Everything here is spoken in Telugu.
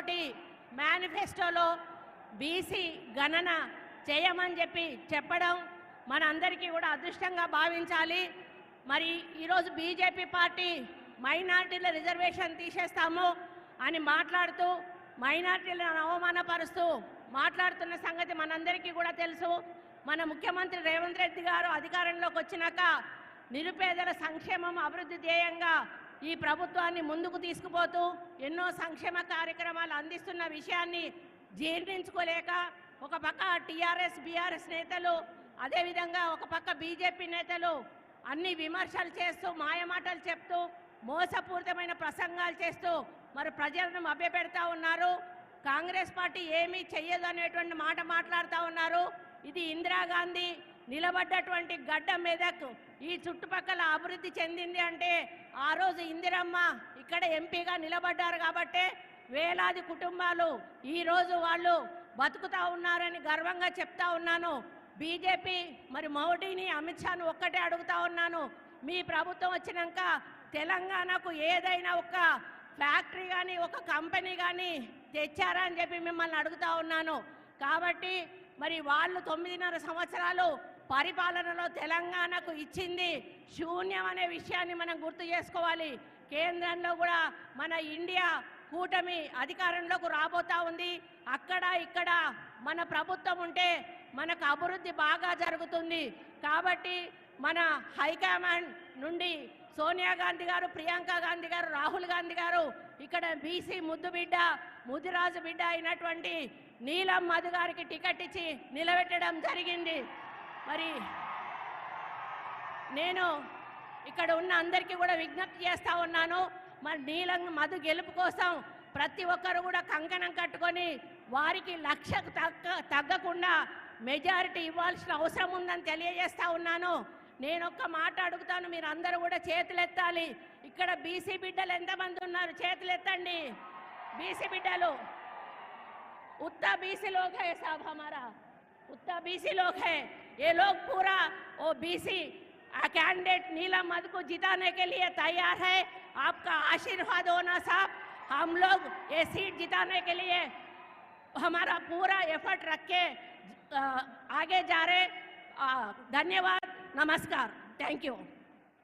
తోటి మేనిఫెస్టోలో బీసీ గణన చేయమని చెప్పడం మనందరికీ కూడా అదృష్టంగా భావించాలి. మరి ఈరోజు బీజేపీ పార్టీ మైనార్టీల రిజర్వేషన్ తీసేస్తాము అని మాట్లాడుతూ మైనార్టీలను అవమానపరుస్తూ మాట్లాడుతున్న సంగతి మనందరికీ కూడా తెలుసు. మన ముఖ్యమంత్రి రేవంత్ రెడ్డి గారు అధికారంలోకి వచ్చినాక నిరుపేదల సంక్షేమం అభివృద్ధి ధ్యేయంగా ఈ ప్రభుత్వాన్ని ముందుకు తీసుకుపోతూ ఎన్నో సంక్షేమ కార్యక్రమాలు అందిస్తున్న విషయాన్ని జీర్ణించుకోలేక ఒక పక్క టీఆర్ఎస్ బీఆర్ఎస్ నేతలు, అదేవిధంగా ఒక పక్క బీజేపీ నేతలు అన్ని విమర్శలు చేస్తూ మాయమాటలు చెప్తూ మోసపూరితమైన ప్రసంగాలు చేస్తూ మరి ప్రజలను మభ్యపెడతా ఉన్నారు. కాంగ్రెస్ పార్టీ ఏమీ చెయ్యదు అనేటువంటి మాట మాట్లాడుతూ ఉన్నారు. ఇది ఇందిరాగాంధీ నిలబడ్డటువంటి గడ్డ మెదక్ ఈ చుట్టుపక్కల అభివృద్ధి చెందింది అంటే ఆ రోజు ఇందిరమ్మ ఇక్కడ ఎంపీగా నిలబడ్డారు కాబట్టే వేలాది కుటుంబాలు ఈరోజు వాళ్ళు బతుకుతా ఉన్నారని గర్వంగా చెప్తా ఉన్నాను. బీజేపీ మరి మోడీని అమిత్ షాను ఒక్కటే అడుగుతా ఉన్నాను, మీ ప్రభుత్వం వచ్చినాక తెలంగాణకు ఏదైనా ఒక ఫ్యాక్టరీ కానీ ఒక కంపెనీ కానీ తెచ్చారా అని చెప్పి మిమ్మల్ని అడుగుతా ఉన్నాను. కాబట్టి మరి వాళ్ళు 9.5 సంవత్సరాలు పరిపాలనలో తెలంగాణకు ఇచ్చింది శూన్యం అనే విషయాన్ని మనం గుర్తు చేసుకోవాలి. కేంద్రంలో కూడా మన ఇండియా కూటమి అధికారంలోకి రాబోతా ఉంది. అక్కడ ఇక్కడ మన ప్రభుత్వం ఉంటే మనకు అభివృద్ధి బాగా జరుగుతుంది. కాబట్టి మన హైకమాండ్ నుండి సోనియా గాంధీ గారు, ప్రియాంక గాంధీ గారు, రాహుల్ గాంధీ గారు ఇక్కడ బీసీ ముద్దు బిడ్డ ముదిరాజు బిడ్డ అయినటువంటి నీలం మధు గారికి టికెట్ ఇచ్చి నిలబెట్టడం జరిగింది. మరి నేను ఇక్కడ ఉన్న అందరికీ కూడా విజ్ఞప్తి చేస్తూ ఉన్నాను, మరి నీలం మధు గెలుపు కోసం ప్రతి ఒక్కరు కూడా కంకణం కట్టుకొని వారికి లక్షకు తగ్గకుండా మెజారిటీ ఇవ్వాల్సిన అవసరం ఉందని తెలియజేస్తా ఉన్నాను. నేను ఒక్క మాట అడుగుతాను, మీరు అందరూ కూడా చేతులు ఎత్తాలి. ఇక్కడ బీసీ బిడ్డలు ఎంతమంది ఉన్నారు? చేతులు ఎత్తండి. బీసీ బిడ్డలు उतना बीसी लोग है साहब, हमारा उतना बीसी लोग है। ये लोग पूरा वो बीसी कैंडिडेट नीलम मधु को जिताने के लिए तैयार है। आपका आशीर्वाद होना साहब, हम लोग ये सीट जिताने के लिए हमारा पूरा एफर्ट रख के आगे जा रहे। धन्यवाद, नमस्कार, थैंक यू।